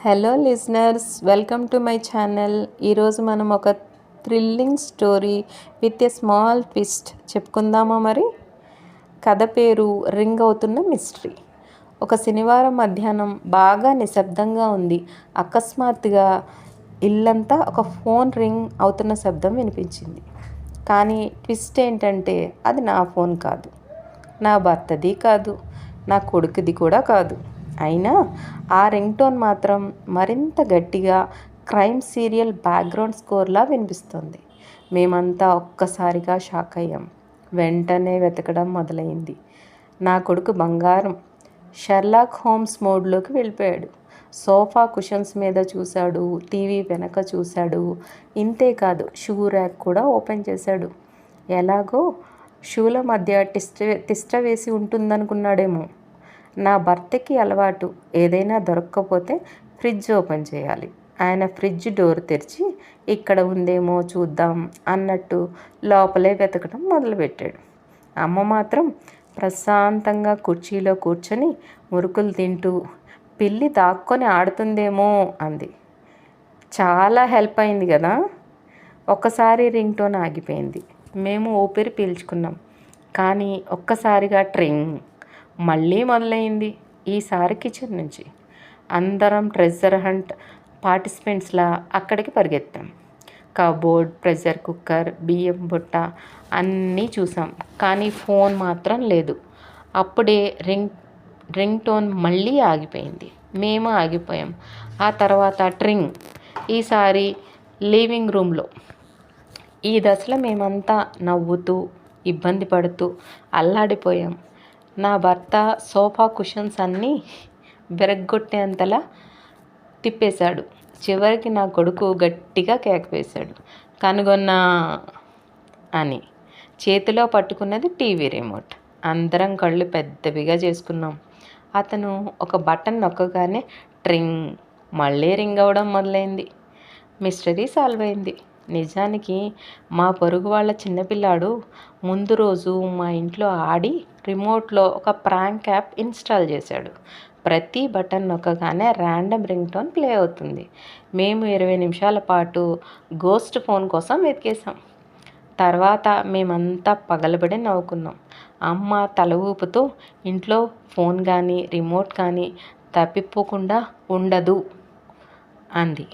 Hello listeners, welcome to my channel. ఈరోజు మనం ఒక thrilling story with a small twist చెప్పుకుందామా? మరి కథ పేరు రింగ్ అవుతున్న మిస్టరీ. ఒక శనివారం మధ్యాహ్నం బాగా నిశ్శబ్దంగా ఉంది. అకస్మాత్తుగా ఇల్లంతా ఒక ఫోన్ రింగ్ అవుతున్న శబ్దం వినిపించింది. కానీ ట్విస్ట్ ఏంటంటే అది నా ఫోన్ కాదు, నా భర్తది కాదు, నా కొడుకుది కూడా కాదు. అయినా ఆ రింగ్ టోన్ మాత్రం మరింత గట్టిగా క్రైమ్ సీరియల్ బ్యాక్గ్రౌండ్ స్కోర్లా వినిపిస్తుంది. మేమంతా ఒక్కసారిగా షాక్ అయ్యాం. వెంటనే వెతకడం మొదలైంది. నా కొడుకు బంగారం షెర్లాక్ హోమ్స్ మోడ్లోకి వెళ్ళిపోయాడు. సోఫా కుషన్స్ మీద చూశాడు, టీవీ వెనక చూశాడు. ఇంతేకాదు, షూ ర్యాక్ కూడా ఓపెన్ చేశాడు. ఎలాగో షూల మధ్య తిష్ట వేసి ఉంటుందనుకున్నాడేమో. నా భర్తకి అలవాటు, ఏదైనా దొరక్కపోతే ఫ్రిడ్జ్ ఓపెన్ చేయాలి. ఆయన ఫ్రిడ్జ్ డోర్ తెరిచి ఇక్కడ ఉందేమో చూద్దాం అన్నట్టు లోపలే వెతకడం మొదలుపెట్టాడు. అమ్మ మాత్రం ప్రశాంతంగా కుర్చీలో కూర్చొని మురుకులు తింటూ పిల్లి దాక్కొని ఆడుతుందేమో అంది. చాలా హెల్ప్ అయింది కదా. ఒక్కసారి రింగ్ టోన్ ఆగిపోయింది. మేము ఊపిరి పీల్చుకున్నాం. కానీ ఒక్కసారిగా ట్రింగ్ మళ్ళీ మొదలైంది. ఈసారి కిచెన్ నుంచి. అందరం ట్రెజర్ హంట్ పార్టిసిపెంట్స్లా అక్కడికి పరిగెత్తాం. కబోర్డ్, ప్రెషర్ కుక్కర్, బియ్యం బుట్ట అన్నీ చూసాం. కానీ ఫోన్ మాత్రం లేదు. అప్పుడే రింగ్ టోన్ మళ్ళీ ఆగిపోయింది. మేము ఆగిపోయాం. ఆ తర్వాత ట్రింగ్, ఈసారి లివింగ్ రూమ్లో. ఈ దశలో మేమంతా నవ్వుతూ, ఇబ్బంది పడుతూ అల్లాడిపోయాం. నా భర్త సోఫా కుషన్స్ అన్నీ విరగ్గొట్టేంతలా తిప్పేశాడు. చివరికి నా కొడుకు గట్టిగా కేక వేశాడు, కనుగొన్నా అని. చేతిలో పట్టుకున్నది టీవీ రిమోట్. అందరం కళ్ళు పెద్దవిగా చేసుకున్నాం. అతను ఒక బటన్ నొక్కగానే ట్రింగ్ మళ్ళీ రింగ్ అవ్వడం మొదలైంది. మిస్టరీ సాల్వ్ అయింది. నిజానికి మా పొరుగు వాళ్ళ చిన్నపిల్లాడు ముందు రోజు మా ఇంట్లో ఆడి రిమోట్లో ఒక ప్రాంక్ యాప్ ఇన్స్టాల్ చేశాడు. ప్రతి బటన్ నొక్కగానే ర్యాండమ్ రింగ్ టోన్ ప్లే అవుతుంది. మేము 20 నిమిషాల పాటు గోస్ట్ ఫోన్ కోసం వెతికేసాం. తర్వాత మేమంతా పగలబడి నవ్వుకున్నాం. అమ్మ తల ఊపుతూ ఇంట్లో ఫోన్ కానీ రిమోట్ కానీ తప్పిపోకుండా ఉండదు అంది.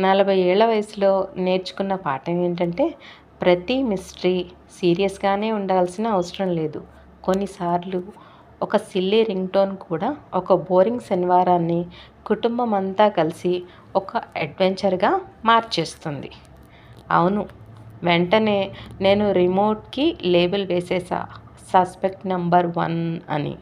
40 ఏళ్ల వయసులో నేర్చుకున్న పాఠం ఏంటంటే ప్రతి మిస్టరీ సీరియస్గానే ఉండాల్సిన అవసరం లేదు. కొన్నిసార్లు ఒక సిల్లీ రింగ్ టోన్ కూడా ఒక బోరింగ్ శనివారాన్ని కుటుంబం అంతా కలిసి ఒక అడ్వెంచర్గా మార్చేస్తుంది. అవును, వెంటనే నేను రిమోట్కి లేబుల్ వేసేసా, సస్పెక్ట్ నంబర్ 1 అని.